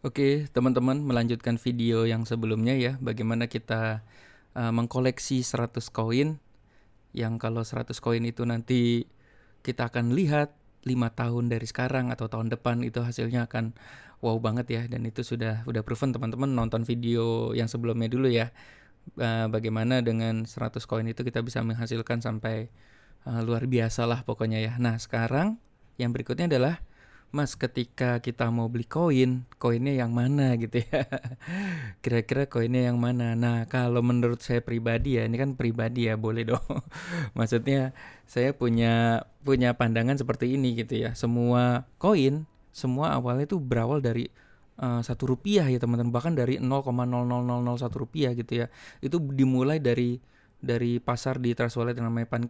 Oke, teman-teman, melanjutkan video yang sebelumnya ya, bagaimana kita mengkoleksi 100 koin, yang kalau 100 koin itu nanti kita akan lihat 5 tahun dari sekarang atau tahun depan itu hasilnya akan wow banget ya, dan itu sudah proven. Teman-teman nonton video yang sebelumnya dulu ya. Bagaimana dengan 100 koin itu kita bisa menghasilkan sampai luar biasa lah pokoknya ya. Nah, sekarang yang berikutnya adalah Mas, ketika kita mau beli koin, koinnya yang mana gitu ya? Kira-kira koinnya yang mana? Nah, kalau menurut saya pribadi ya, ini kan pribadi ya, boleh dong. Maksudnya saya punya punya pandangan seperti ini gitu ya. Semua koin, semua awalnya tuh berawal dari 1 rupiah ya teman-teman, bahkan dari 0,00001 rupiah gitu ya. Itu dimulai dari pasar di Trust Wallet yang namanya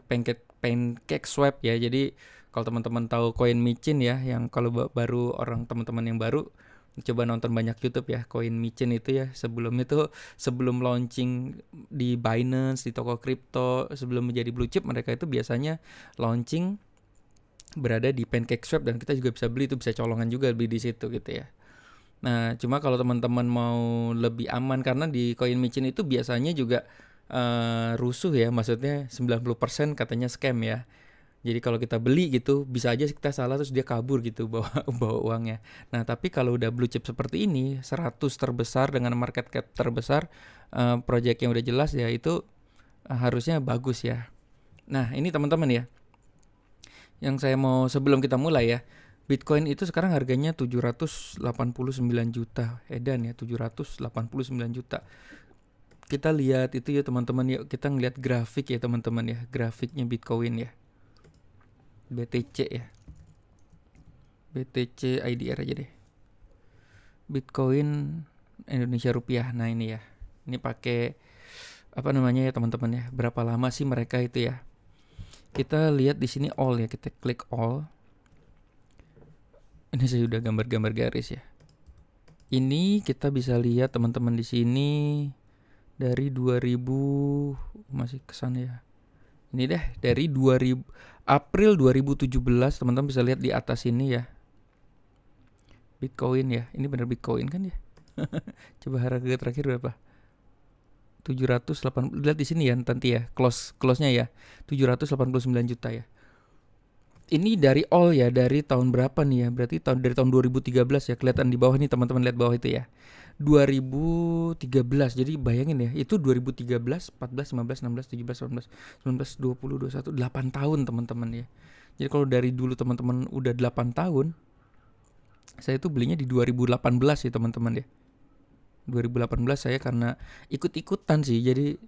pancake swap ya. Jadi kalau teman-teman tahu koin micin ya, yang kalau baru orang teman-teman yang baru coba nonton banyak YouTube ya, koin micin itu ya. Sebelum itu, sebelum launching di Binance, di toko kripto, sebelum menjadi blue chip, mereka itu biasanya launching berada di PancakeSwap, dan kita juga bisa beli, itu bisa colongan juga beli di situ gitu ya. Nah, cuma kalau teman-teman mau lebih aman, karena di koin micin itu biasanya juga rusuh ya, maksudnya 90% katanya scam ya. Jadi kalau kita beli gitu, bisa aja kita salah terus dia kabur gitu bawa bawa uangnya. Nah, tapi kalau udah blue chip seperti ini, 100 terbesar dengan market cap terbesar, project yang udah jelas ya, itu harusnya bagus ya. Nah, ini teman-teman ya, yang saya mau sebelum kita mulai ya. Bitcoin itu sekarang harganya 789 juta. Edan ya, 789 juta. Kita lihat itu ya teman-teman, yuk kita ngeliat grafik ya teman-teman ya, grafiknya Bitcoin ya. BTC ya. BTC IDR aja deh. Bitcoin Indonesia rupiah. Nah, ini ya. Ini pakai apa namanya ya teman-teman ya. Berapa lama sih mereka itu ya? Kita lihat di sini all ya. Kita klik all. Ini saya udah gambar-gambar garis ya. Ini kita bisa lihat teman-teman di sini dari 2000, masih kesan ya. Ini deh dari 2000 April 2017, teman-teman bisa lihat di atas ini ya. Bitcoin ya. Ini benar Bitcoin kan ya? Coba harga terakhir berapa? 780, lihat di sini ya nanti ya, close-nya ya. 789 juta ya. Ini dari all ya, dari tahun berapa nih ya? Berarti dari tahun 2013 ya. Kelihatan di bawah nih teman-teman, lihat bawah itu ya. 2013. Jadi bayangin ya, itu 2013, 14, 15, 16, 17, 18, 19, 20, 21, 8 tahun teman-teman ya. Jadi kalau dari dulu teman-teman udah 8 tahun, saya itu belinya di 2018 ya teman-teman ya. 2018 saya karena ikut-ikutan sih. Jadi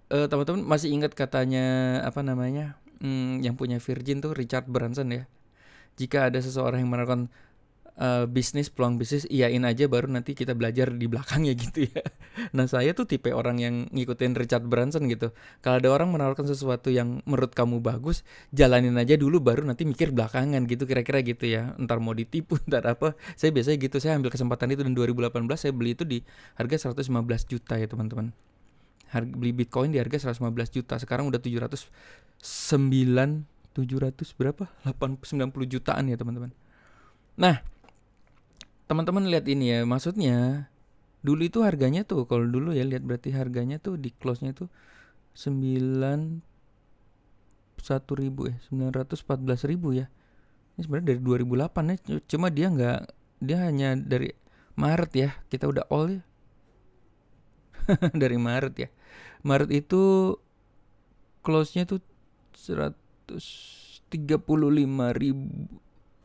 teman-teman masih ingat katanya apa namanya? Yang punya Virgin tuh Richard Branson ya. Jika ada seseorang yang menawarkan peluang bisnis, iyain aja baru nanti kita belajar di belakangnya gitu ya. Nah, saya tuh tipe orang yang ngikutin Richard Branson gitu. Kalau ada orang menawarkan sesuatu yang menurut kamu bagus, jalanin aja dulu baru nanti mikir belakangan gitu, kira-kira gitu ya. Entar mau ditipu, entar apa. Saya biasanya gitu, saya ambil kesempatan itu, dan 2018 saya beli itu di harga 115 juta ya teman-teman. Beli Bitcoin di harga 115 juta. Sekarang udah 700 berapa? 90 jutaan ya teman-teman. Nah, teman-teman lihat ini ya, maksudnya dulu itu harganya tuh, kalau dulu ya lihat, berarti harganya tuh di close-nya tuh 914.000 ya. Ini sebenarnya dari 2008 ya, cuma dia hanya dari Maret ya, kita udah all ya. Dari Maret ya. Maret itu close-nya tuh 135.000,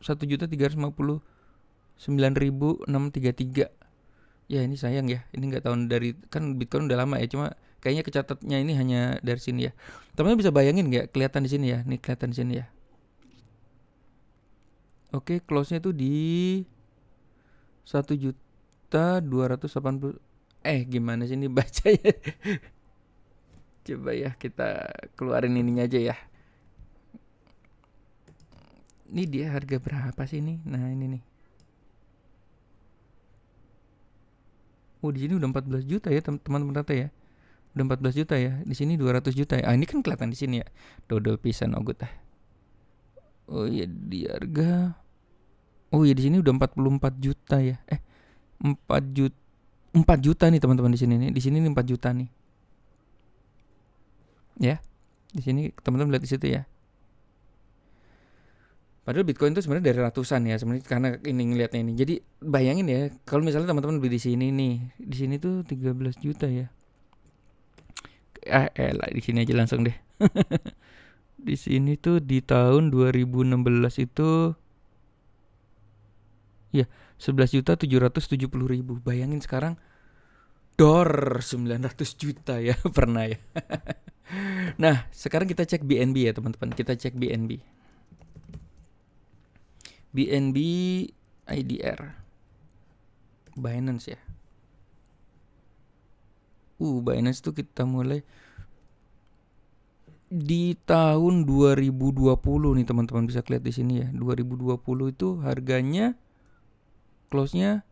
1.359.633. Ya ini sayang ya, ini nggak tahun dari, kan Bitcoin udah lama ya, cuma kayaknya kecatatnya ini hanya dari sini ya. Teman-teman bisa bayangin nggak, kelihatan di sini ya, nih kelihatan di sini ya. Oke, close-nya tuh di 1.280. Gimana sih ini bacanya? Coba ya kita keluarin ininya aja ya. Ini dia harga berapa sih ini? Nah, ini nih. Oh, di sini udah 14 juta ya teman-teman rata ya. Udah 14 juta ya. Di sini 200 juta ya. Ini kan kelihatan di sini ya. Dodol pisan ogut ah. Oh iya, di harga Oh iya, di sini udah 44 juta ya. 4 juta 4 juta nih teman-teman di sini nih. Di sini nih 4 juta nih. Ya. Di sini teman-teman lihat di situ ya. Padahal Bitcoin itu sebenarnya dari ratusan ya sebenarnya, karena ini ngelihatnya ini. Jadi bayangin ya, kalau misalnya teman-teman beli di sini nih, di sini tuh 13 juta ya. Lah di sini aja langsung deh. Di sini tuh di tahun 2016 itu ya 11 juta 770 ribu. Bayangin sekarang 900 juta ya pernah ya. Nah, sekarang kita cek BNB ya teman-teman. Kita cek BNB. BNB IDR. Binance ya. Binance tuh kita mulai di tahun 2020 nih teman-teman, bisa lihat di sini ya. 2020 itu harganya close-nya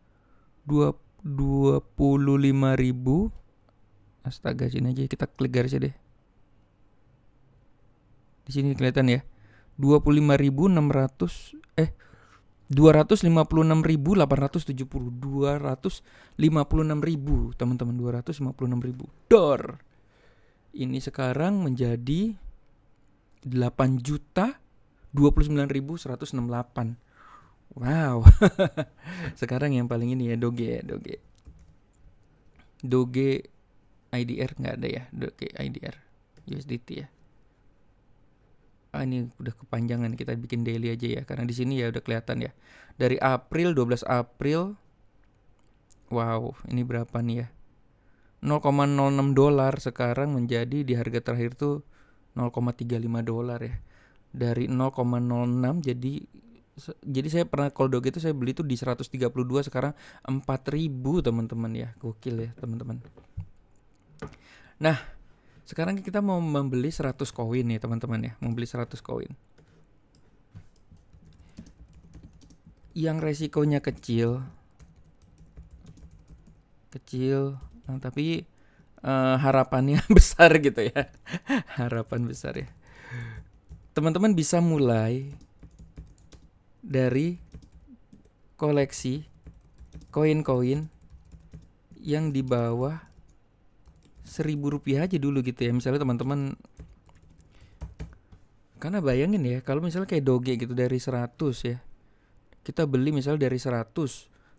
25.000. Astaga, sini aja kita klik garisnya deh. Di sini kelihatan ya. 25.600 256.870 256.000 teman-teman, 256.000 $. Ini sekarang menjadi 8 juta 29.168. Wow. Sekarang yang paling ini ya Doge IDR nggak ada ya, Doge IDR USDT ya. Ini udah kepanjangan, kita bikin daily aja ya, karena di sini ya udah kelihatan ya. Dari April 12 April. Wow, ini berapa nih ya? $0,06 sekarang menjadi di harga terakhir tuh $0,35 ya. Dari 0,06 jadi saya pernah kalau Doge itu saya beli tuh di 132, sekarang 4.000 teman-teman ya. Gokil ya teman-teman. Nah, sekarang kita mau membeli 100 koin nih teman-teman ya. Membeli 100 koin. Yang resikonya kecil, tapi harapannya besar gitu ya. Harapan besar ya. Teman-teman bisa mulai dari koleksi koin-koin yang di bawah Rp1.000 aja dulu gitu ya. Misalnya teman-teman, karena bayangin ya, kalau misalnya kayak Doge gitu dari 100 ya, kita beli misalnya dari 100,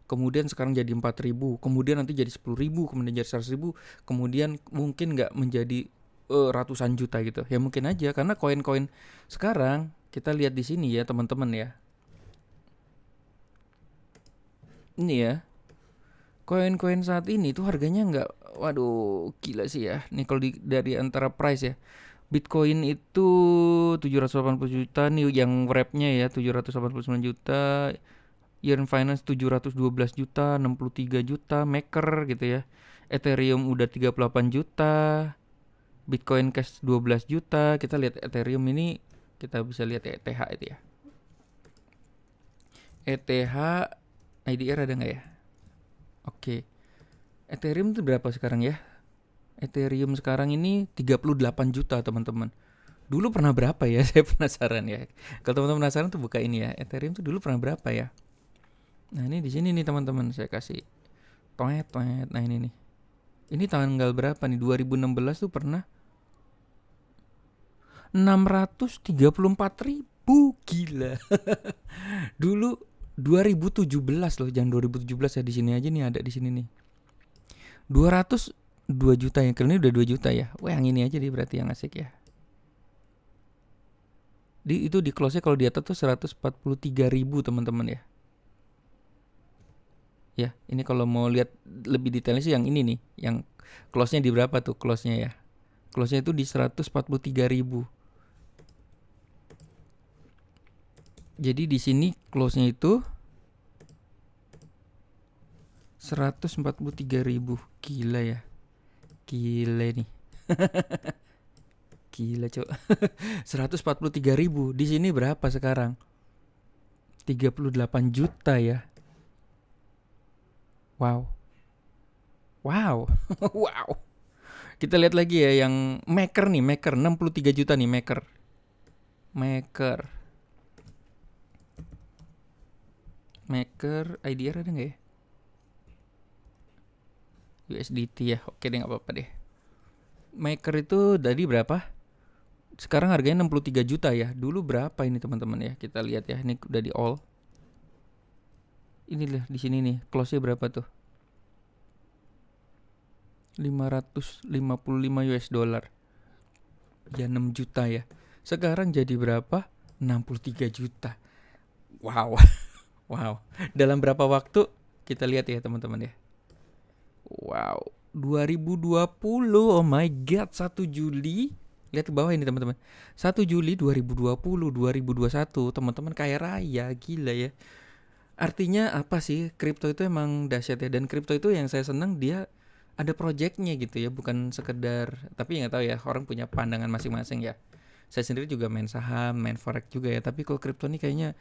kemudian sekarang jadi 4.000, kemudian nanti jadi 10.000, kemudian jadi 100.000, kemudian mungkin gak menjadi ratusan juta gitu ya, mungkin aja. Karena koin-koin sekarang kita lihat di sini ya teman-teman ya, ini ya, koin-koin saat ini tuh harganya nggak, waduh gila sih ya. Nih kalau dari antara price ya, Bitcoin itu 780 juta nih yang wrapnya ya, 789 juta. Yearn Finance 712 juta, 63 juta, Maker gitu ya. Ethereum udah 38 juta. Bitcoin Cash 12 juta. Kita lihat Ethereum ini, kita bisa lihat ya, ETH itu ya. ETH IDR ada nggak ya? Oke. Ethereum itu berapa sekarang ya? Ethereum sekarang ini 38 juta teman-teman. Dulu pernah berapa ya? Saya penasaran ya. Kalau teman-teman penasaran tuh buka ini ya. Ethereum tuh dulu pernah berapa ya? Nah ini di sini nih teman-teman, saya kasih toet. Nah ini nih. Ini tanggal berapa nih? 2016 tuh pernah 634.000, gila. Dulu 2017 loh, jangan 2017 ya, di sini aja nih ada di sini nih. 202 juta ya, kali ini udah 2 juta ya. Wah, yang ini aja deh berarti yang asik ya. Itu di close-nya kalau di atas tuh 143.000 teman-teman ya. Ya, ini kalau mau lihat lebih detailnya sih yang ini nih, yang close-nya di berapa tuh close-nya ya. Close-nya itu di 143.000. Jadi di sini close-nya itu 143.000. Gila ya. Gila nih. Gila, Cok. 143.000. Di sini berapa sekarang? 38 juta ya. Wow. Wow. Kita lihat lagi ya yang Maker nih, Maker 63 juta nih, Maker. Maker IDR ada nggak ya? USDT ya. Oke deh, nggak apa-apa deh. Maker itu tadi berapa? Sekarang harganya 63 juta ya. Dulu berapa ini teman-teman ya? Kita lihat ya. Ini udah di all. Ini lah di sini nih. Close-nya berapa tuh? 555 US dollar. Ya 6 juta ya. Sekarang jadi berapa? 63 juta. Wow. Wow. Dalam berapa waktu? Kita lihat ya teman-teman ya. Wow. 2020. Oh my god, 1 Juli. Lihat ke bawah ini teman-teman. 1 Juli 2020, 2021, teman-teman kaya raya, gila ya. Artinya apa sih? Kripto itu emang dahsyat ya. Dan kripto itu yang saya senang dia ada projectnya gitu ya, bukan sekedar, tapi nggak tahu ya, orang punya pandangan masing-masing ya. Saya sendiri juga main saham, main forex juga ya, tapi kalau kripto nih kayaknya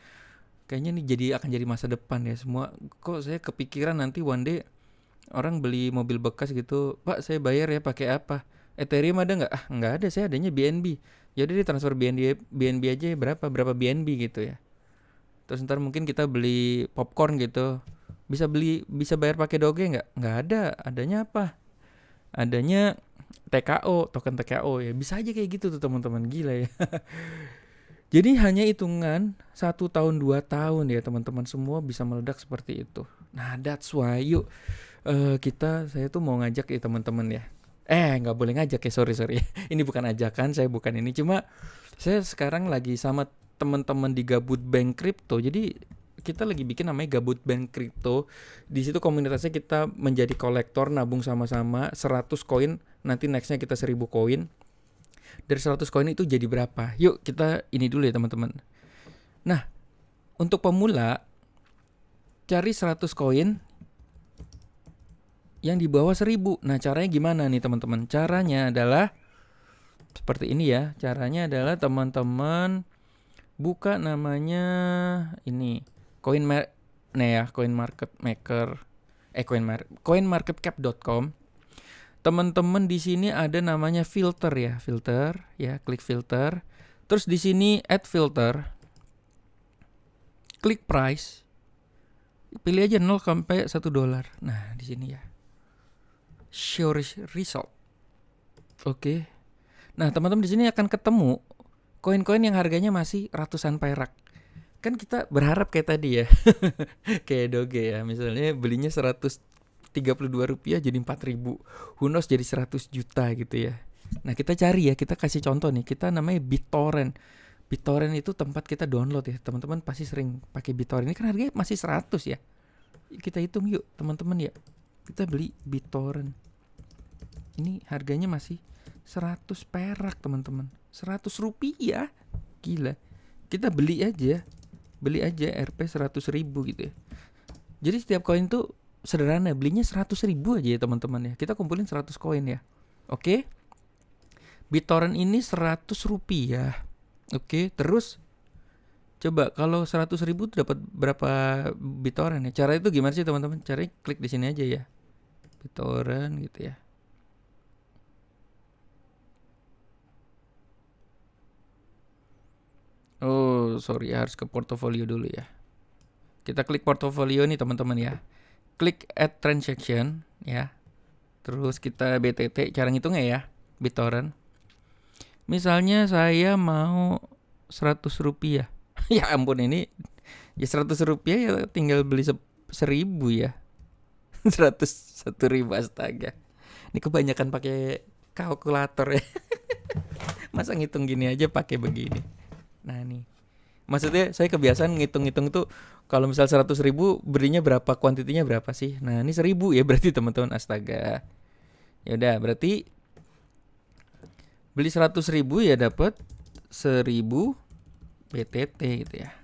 nih akan jadi masa depan ya semua. Kok saya kepikiran nanti one day orang beli mobil bekas gitu, Pak saya bayar ya pakai apa? Ethereum ada nggak? Ah nggak ada, saya adanya BNB. Jadi transfer BNB aja ya, berapa BNB gitu ya. Terus ntar mungkin kita beli popcorn gitu, bisa bayar pakai Doge nggak? Nggak ada. Adanya apa? Adanya TKO, token TKO ya. Bisa aja kayak gitu tuh teman-teman, gila ya. Jadi hanya hitungan 1 tahun 2 tahun ya teman-teman, semua bisa meledak seperti itu. Nah that's why yuk saya tuh mau ngajak ya teman-teman ya. Nggak boleh ngajak ya, sorry. Ini bukan ajakan, saya bukan ini. Cuma saya sekarang lagi sama teman-teman di Gabut Bank Crypto. Jadi kita lagi bikin namanya Gabut Bank Crypto. Di situ komunitasnya kita menjadi kolektor, nabung sama-sama 100 koin, nanti nextnya kita 1000 koin. Dari 100 koin itu jadi berapa? Yuk kita ini dulu ya teman-teman. Nah, untuk pemula cari 100 koin yang di bawah 1000. Nah, caranya gimana nih teman-teman? Caranya adalah seperti ini ya. Caranya adalah teman-teman buka namanya ini coinmarketcap.com. Teman-teman di sini ada namanya filter ya, klik filter. Terus di sini add filter. Klik price. Pilih aja 0 sampai 1 dolar. Nah, di sini ya. Show result. Oke. Nah, teman-teman di sini akan ketemu koin-koin yang harganya masih ratusan perak. Kan kita berharap kayak tadi ya. Kayak Doge ya. Misalnya belinya 132 rupiah jadi 4.000. Who knows jadi 100 juta gitu ya. Nah kita cari ya. Kita kasih contoh nih. Kita namanya BitTorrent. BitTorrent itu tempat kita download ya. Teman-teman pasti sering pakai BitTorrent. Ini kan harganya masih 100 ya. Kita hitung yuk teman-teman ya. Kita beli BitTorrent. Ini harganya masih 100 perak teman-teman. 100 rupiah. Gila. Kita beli aja Rp 100.000 gitu ya. Jadi setiap koin tuh sederhana, belinya 100.000 aja ya teman-teman ya. Kita kumpulin 100 koin ya. Oke. BitTorrent ini 100 rupiah. Oke, terus coba kalau 100.000 tuh dapat berapa BitTorrent ya? Cara itu gimana sih teman-teman? Caranya klik di sini aja ya. BitTorrent gitu ya. Oh, sorry, harus ke portofolio dulu ya. Kita klik portofolio nih teman-teman ya. Klik add transaction ya. Terus kita BTT, cara ngitungnya ya, BitTorrent. Misalnya saya mau 100 rupiah. Ya ampun, ini ya 100 rupiah ya tinggal beli 1.000 ya. 101.000, astaga. Ini kebanyakan pakai kalkulator ya. Masa ngitung gini aja pakai begini. Nah nih, maksudnya saya kebiasaan ngitung-ngitung tuh kalau misal 100.000 belinya berapa, kuantitinya berapa sih? Nah ini 1.000 ya berarti teman-teman, astaga. Ya udah berarti beli 100.000 ya dapat 1.000 BTT gitu ya.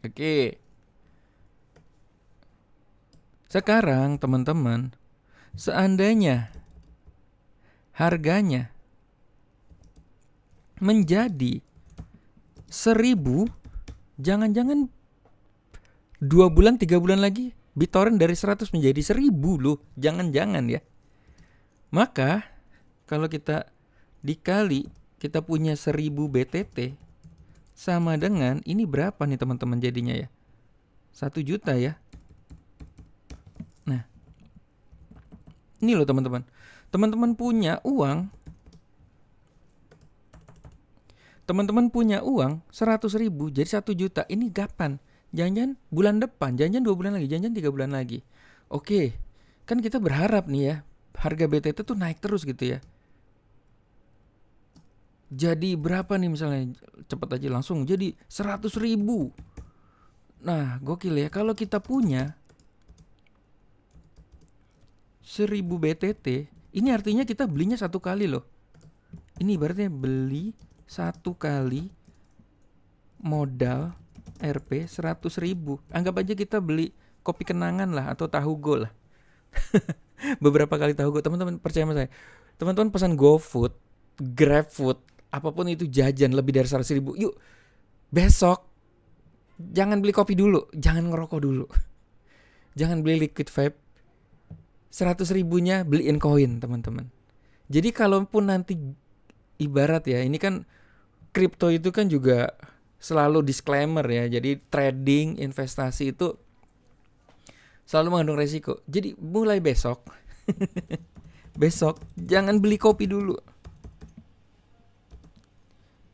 Oke. Sekarang teman-teman, seandainya harganya menjadi 1.000, jangan-jangan 2 bulan 3 bulan lagi BitTorrent dari 100 menjadi 1.000 loh. Jangan-jangan ya. Maka kalau kita dikali, kita punya 1.000 BTT sama dengan ini berapa nih teman-teman jadinya ya? 1 juta ya. Nah, ini loh teman-teman. Teman-teman punya uang 100 ribu jadi 1 juta. Ini kapan? Jangan-jangan bulan depan, jangan-jangan 2 bulan lagi, jangan-jangan 3 bulan lagi. Oke, kan kita berharap nih ya, harga BTT tuh naik terus gitu ya. Jadi berapa nih misalnya, cepet aja langsung jadi 100 ribu. Nah, gokil ya, kalau kita punya 1000 BTT, ini artinya kita belinya 1 kali loh. Ini ibaratnya beli 1 kali modal Rp 100 ribu. Anggap aja kita beli kopi kenangan lah atau tahu go lah. Beberapa kali tahu go. Teman-teman percaya sama saya. Teman-teman pesan GoFood, GrabFood, apapun itu jajan lebih dari 100 ribu. Yuk besok jangan beli kopi dulu, jangan ngerokok dulu. Jangan beli liquid vape. 100 ribunya beliin koin teman-teman. Jadi kalaupun nanti ibarat ya, ini kan kripto itu kan juga selalu disclaimer ya. Jadi trading, investasi itu selalu mengandung resiko. Jadi mulai besok besok jangan beli kopi dulu.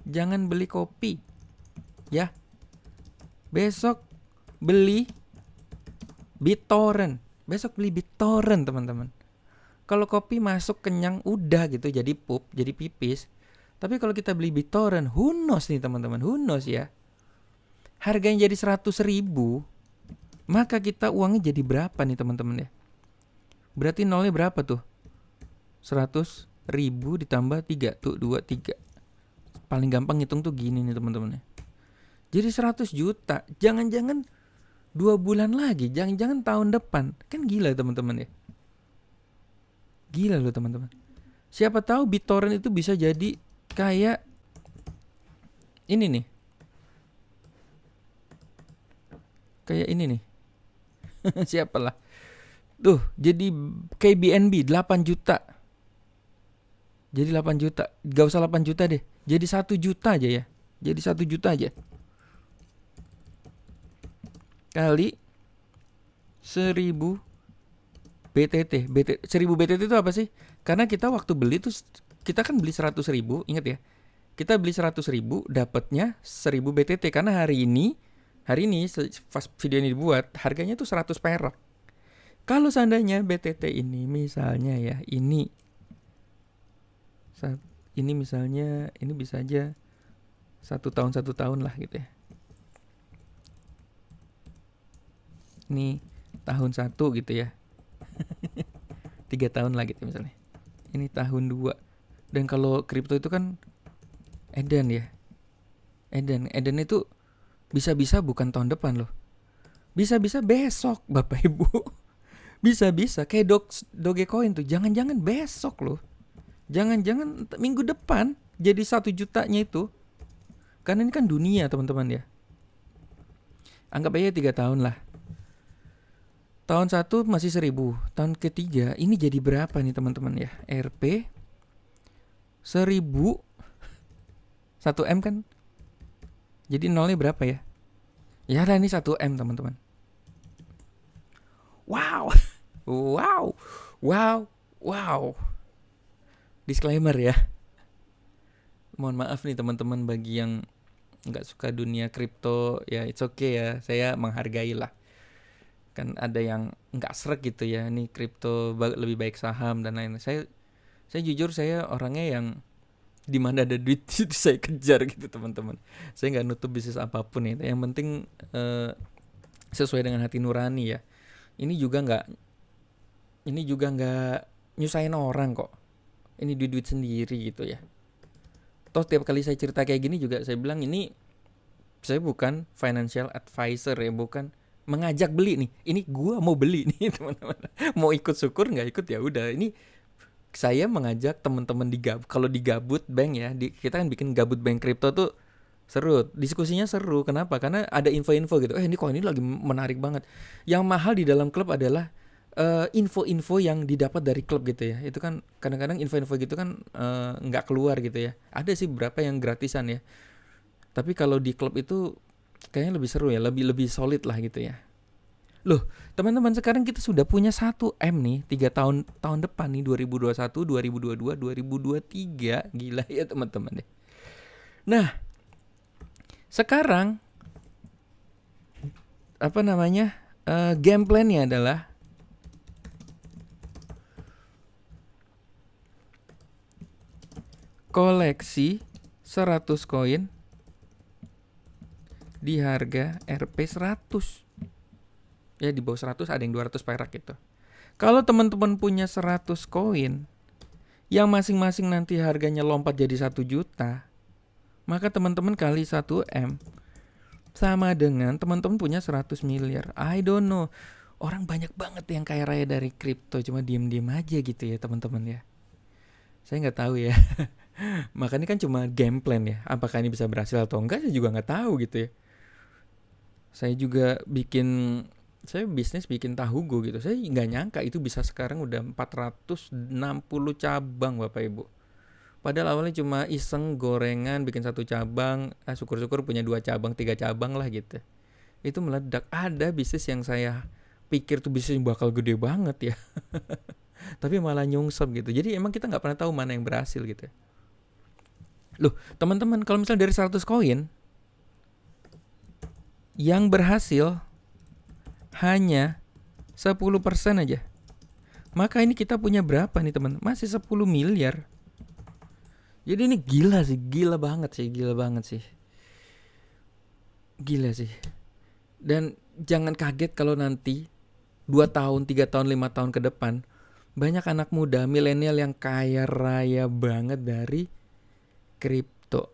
Jangan beli kopi. Ya. Besok beli BitTorrent. Besok beli BitTorrent teman-teman. Kalau kopi masuk kenyang udah gitu, jadi pup, jadi pipis. Tapi kalau kita beli BitTorrent, who knows nih teman-teman, who knows ya. Harganya jadi 100 ribu, maka kita uangnya jadi berapa nih teman-teman ya. Berarti nolnya berapa tuh? 100 ribu ditambah 3 tuh, 2, 3. Paling gampang ngitung tuh gini nih teman-teman ya. Jadi 100 juta, jangan-jangan 2 bulan lagi, jangan-jangan tahun depan. Kan gila teman-teman ya. Gila loh teman-teman. Siapa tahu BitTorrent itu bisa jadi kayak ini nih. Kayak ini nih. Siapalah. Tuh, jadi kayak BNB 8 juta. Jadi 8 juta. Gak usah 8 juta deh. Jadi 1 juta aja ya. Jadi 1 juta aja. Kali 1000 BTT. 1000 BTT itu apa sih? Karena kita waktu beli tuh kita kan beli 100 ribu, ingat ya. Kita beli 100 ribu, dapatnya 1000 BTT. Karena hari ini pas video ini dibuat, harganya tuh 100 perak. Kalau seandainya BTT ini misalnya ya, ini misalnya, ini bisa aja 1 tahun lah gitu ya. Ini tahun 1 gitu ya. 3 tahun lah gitu misalnya. Ini tahun 2. Dan kalau kripto itu kan edan ya. Edan itu bisa-bisa bukan tahun depan loh. Bisa-bisa besok Bapak Ibu. Bisa-bisa kayak Dogecoin tuh. Jangan-jangan besok loh. Jangan-jangan minggu depan jadi 1 jutanya itu. Karena ini kan dunia teman-teman ya. Anggap aja 3 tahun lah. Tahun 1 masih 1000. Tahun ketiga ini jadi berapa nih teman-teman ya? Rp 1000 1M kan. Jadi nolnya berapa ya? Ya lah ini 1M teman-teman. Wow. Wow. Disclaimer ya. Mohon maaf nih teman-teman bagi yang gak suka dunia kripto. Ya it's okay ya. Saya menghargai lah. Kan ada yang gak srek gitu ya. Ini kripto lebih baik saham dan lain-lain. Saya jujur saya orangnya yang dimana ada duit itu saya kejar gitu teman-teman. Saya nggak nutup bisnis apapun ya. Yang penting sesuai dengan hati nurani ya. Ini juga nggak nyusahin orang kok. Ini duit sendiri gitu ya. Toh tiap kali saya cerita kayak gini juga saya bilang ini saya bukan financial advisor ya, bukan mengajak beli nih. Ini gua mau beli nih teman-teman. Mau ikut syukur nggak ikut ya udah. Ini saya mengajak teman-teman kalau di Gabut Bank ya, kita kan bikin Gabut Bank Crypto tuh seru, diskusinya seru. Kenapa? Karena ada info-info gitu. Ini koin ini lagi menarik banget. Yang mahal di dalam klub adalah info-info yang didapat dari klub gitu ya. Itu kan kadang-kadang info-info gitu kan nggak keluar gitu ya. Ada sih beberapa yang gratisan ya. Tapi kalau di klub itu kayaknya lebih seru ya, lebih solid lah gitu ya. Loh, teman-teman, sekarang kita sudah punya 1M nih, 3 tahun depan nih, 2021, 2022, 2023. Gila ya teman-teman deh. Nah, sekarang apa namanya? Game plan-nya adalah koleksi 100 koin di harga Rp 100. Ya, di bawah 100, ada yang 200 perak gitu. Kalau teman-teman punya 100 koin yang masing-masing nanti harganya lompat jadi 1 juta, maka teman-teman kali 1M sama dengan teman-teman punya 100 miliar. I don't know. Orang banyak banget yang kaya raya dari kripto, cuma diem-diem aja gitu ya teman-teman ya. Saya nggak tahu ya. Makanya kan cuma game plan ya. Apakah ini bisa berhasil atau enggak, saya juga nggak tahu gitu ya. Saya bisnis bikin tahu go gitu. Saya nggak nyangka itu bisa sekarang udah 460 cabang Bapak Ibu. Padahal awalnya cuma iseng gorengan bikin 1 cabang, syukur-syukur punya 2 cabang, 3 cabang lah gitu. Itu meledak. Ada bisnis yang saya pikir tuh bisnis bakal gede banget ya. Tapi malah nyungsep gitu. Jadi emang kita nggak pernah tahu mana yang berhasil gitu. Loh, teman-teman, kalau misalnya dari 100 koin yang berhasil hanya 10% aja, maka ini kita punya berapa nih teman? Masih 10 miliar. Jadi ini gila sih, gila banget sih. Dan jangan kaget kalau nanti 2 tahun, 3 tahun, 5 tahun ke depan banyak anak muda, milenial yang kaya raya banget dari kripto.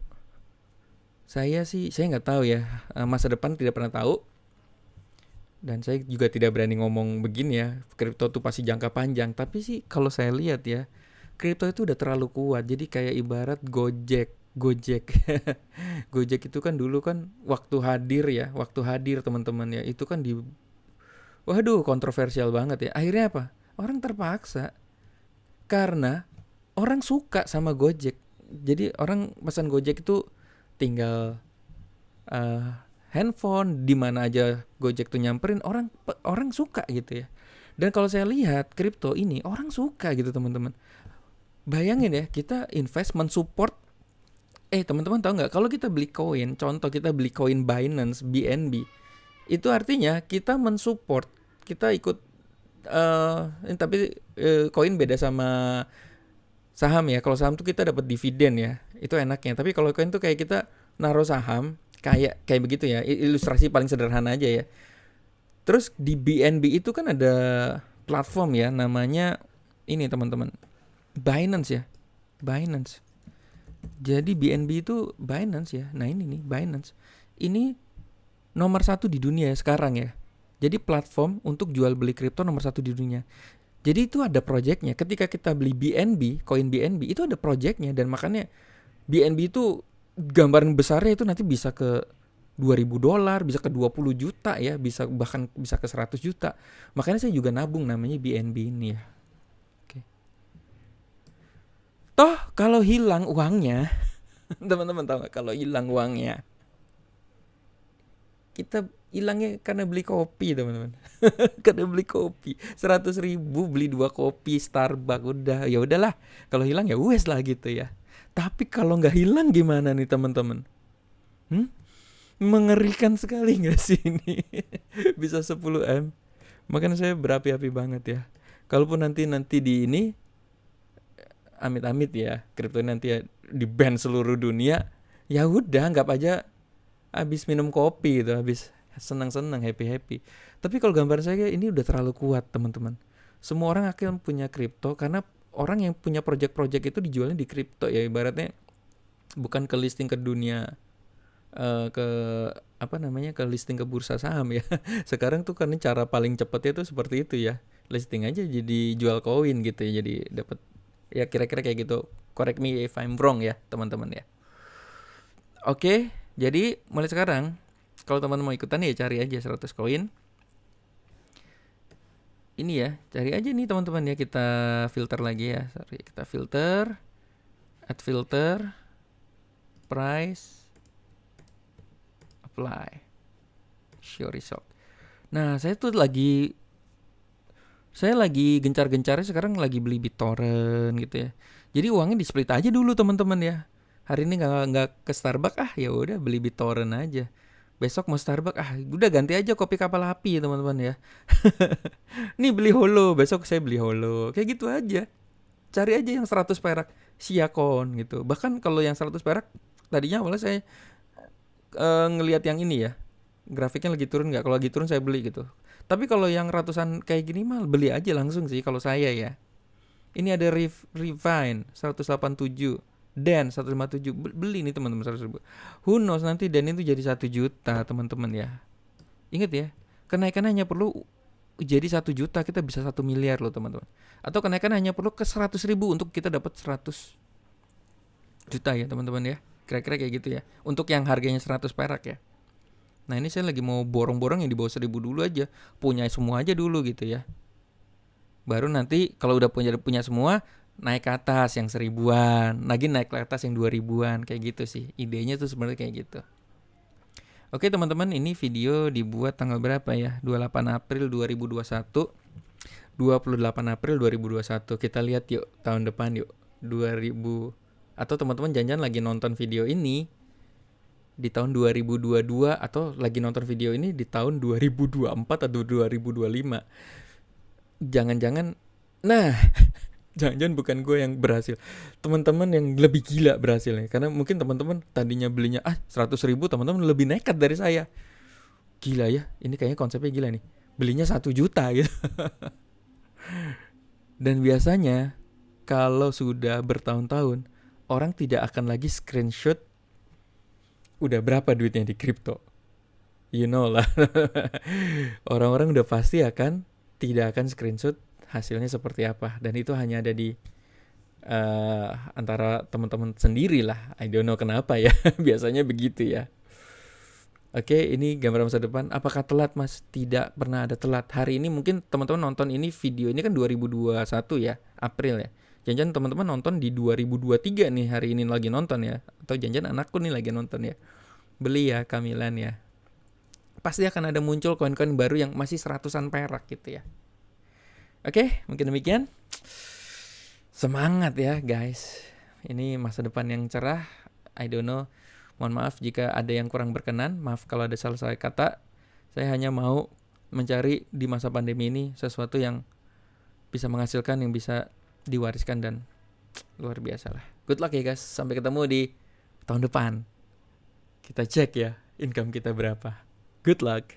Saya nggak tahu ya, masa depan tidak pernah tahu. Dan saya juga tidak berani ngomong begini ya, kripto tuh pasti jangka panjang. Tapi sih kalau saya lihat ya, kripto itu udah terlalu kuat. Jadi kayak ibarat Gojek. Gojek itu kan dulu kan waktu hadir teman-teman ya, itu kan waduh, kontroversial banget ya. Akhirnya apa? Orang terpaksa karena orang suka sama Gojek. Jadi orang pesan Gojek itu tinggal handphone, di mana aja Gojek tuh nyamperin, orang suka gitu ya. Dan kalau saya lihat kripto ini orang suka gitu teman-teman. Bayangin ya, kita invest mensupport. Teman-teman tahu nggak, kalau kita beli koin, contoh kita beli koin Binance, BNB, itu artinya kita mensupport, kita ikut tapi koin beda sama saham ya. Kalau saham tuh kita dapat dividen ya, itu enaknya. Tapi kalau koin tuh kayak kita naruh saham, kayak begitu ya. Ilustrasi paling sederhana aja ya. Terus di BNB itu kan ada platform ya, namanya ini teman-teman, Binance ya. Binance. Jadi BNB itu Binance ya. Nah ini nih Binance. Ini nomor 1 di dunia ya sekarang ya. Jadi platform untuk jual beli kripto nomor 1 di dunia. Jadi itu ada projectnya. Ketika kita beli BNB, koin BNB itu ada projectnya, dan makanya BNB itu gambaran besarnya itu nanti bisa ke $2.000, bisa ke 20 juta ya, bahkan bisa ke 100 juta. Makanya saya juga nabung namanya BNB ini ya. Oke. Toh kalau hilang uangnya, teman-teman tahu nggak, kalau hilang uangnya, kita hilangnya karena beli kopi teman-teman. Karena beli kopi 100.000 beli 2 kopi Starbucks, udah ya udahlah, kalau hilang ya wes lah gitu ya. Tapi kalau nggak hilang gimana nih teman-teman? Mengerikan sekali nggak sih ini? Bisa 10M. Makanya saya berapi-api banget ya. Kalaupun nanti di ini amit-amit ya, kripto nanti ya di ban seluruh dunia, ya udah anggap aja habis minum kopi gitu, habis senang-senang, happy-happy. Tapi kalau gambar saya ini udah terlalu kuat teman-teman. Semua orang akan punya kripto karena orang yang punya project-project itu dijualnya di kripto ya, ibaratnya bukan ke listing ke dunia, ke listing ke bursa saham ya. Sekarang tuh kan cara paling cepatnya tuh seperti itu ya, listing aja jadi jual koin gitu ya, jadi dapat ya kira-kira kayak gitu. Correct me if I'm wrong ya teman-teman ya. Oke, jadi mulai sekarang kalau teman-teman mau ikutan ya cari aja 100 koin. Ini ya, cari aja nih teman-teman ya, kita filter lagi ya. Kita filter, add filter, price, apply, show result. Nah, saya lagi gencar-gencarnya sekarang lagi beli BitTorrent gitu ya. Jadi uangnya di-split aja dulu teman-teman ya. Hari ini nggak ke Starbucks, ya udah beli BitTorrent aja. Besok mau Starbucks, udah ganti aja kopi kapal api ya teman-teman ya. Nih beli Holo, besok saya beli Holo. Kayak gitu aja. Cari aja yang 100 perak, Siakon gitu. Bahkan kalau yang 100 perak tadinya awalnya saya ngelihat yang ini ya, grafiknya lagi turun nggak, kalau lagi turun saya beli gitu. Tapi kalau yang ratusan kayak gini mah beli aja langsung sih kalau saya ya. Ini ada Refine 187, Dan 157, beli nih teman-teman 100 ribu. Who knows nanti Dan itu jadi 1 juta teman-teman ya. Ingat ya, kenaikan hanya perlu jadi 1 juta, kita bisa 1 miliar loh teman-teman. Atau kenaikan hanya perlu ke 100 ribu untuk kita dapat 100 juta ya teman-teman ya. Kira-kira kayak gitu ya. Untuk yang harganya 100 perak ya. Nah ini saya lagi mau borong-borong yang di bawah 1000 dulu aja. Punya semua aja dulu gitu ya. Baru nanti kalau udah punya semua, naik ke atas yang 1000-an. Lagi naik ke atas yang 2000-an. Kayak gitu sih. Idenya tuh sebenarnya kayak gitu. Oke teman-teman, ini video dibuat tanggal berapa ya? 28 April 2021. 28 April 2021. Kita lihat yuk tahun depan yuk. 2000, atau teman-teman jangan lagi nonton video ini di tahun 2022, atau lagi nonton video ini di tahun 2024 atau 2025. Jangan-jangan, nah, jangan-jangan bukan gue yang berhasil, teman-teman yang lebih gila berhasilnya. Karena mungkin teman-teman tadinya belinya 100 ribu, teman-teman lebih nekat dari saya. Gila ya, ini kayaknya konsepnya gila nih. Belinya 1 juta gitu. Dan biasanya kalau sudah bertahun-tahun, orang tidak akan lagi screenshot udah berapa duitnya di kripto. You know lah. Orang-orang udah pasti tidak akan screenshot hasilnya seperti apa. Dan itu hanya ada di antara teman-teman sendiri lah. I don't know kenapa ya. Biasanya begitu ya. Oke, ini gambar masa depan. Apakah telat mas? Tidak pernah ada telat. Hari ini mungkin teman-teman nonton ini video ini kan 2021 ya, April ya. Jangan-jangan teman-teman nonton di 2023 nih, hari ini lagi nonton ya. Atau jangan-jangan anakku nih lagi nonton ya. Beli ya Kamilan ya. Pasti akan ada muncul koin-koin baru yang masih 100-an perak gitu ya. Oke, mungkin demikian. Semangat ya guys. Ini masa depan yang cerah. I don't know. Mohon maaf jika ada yang kurang berkenan. Maaf kalau ada salah kata. Saya hanya mau mencari di masa pandemi ini sesuatu yang bisa menghasilkan, yang bisa diwariskan, dan luar biasa lah. Good luck ya guys. Sampai ketemu di tahun depan. Kita cek ya income kita berapa. Good luck.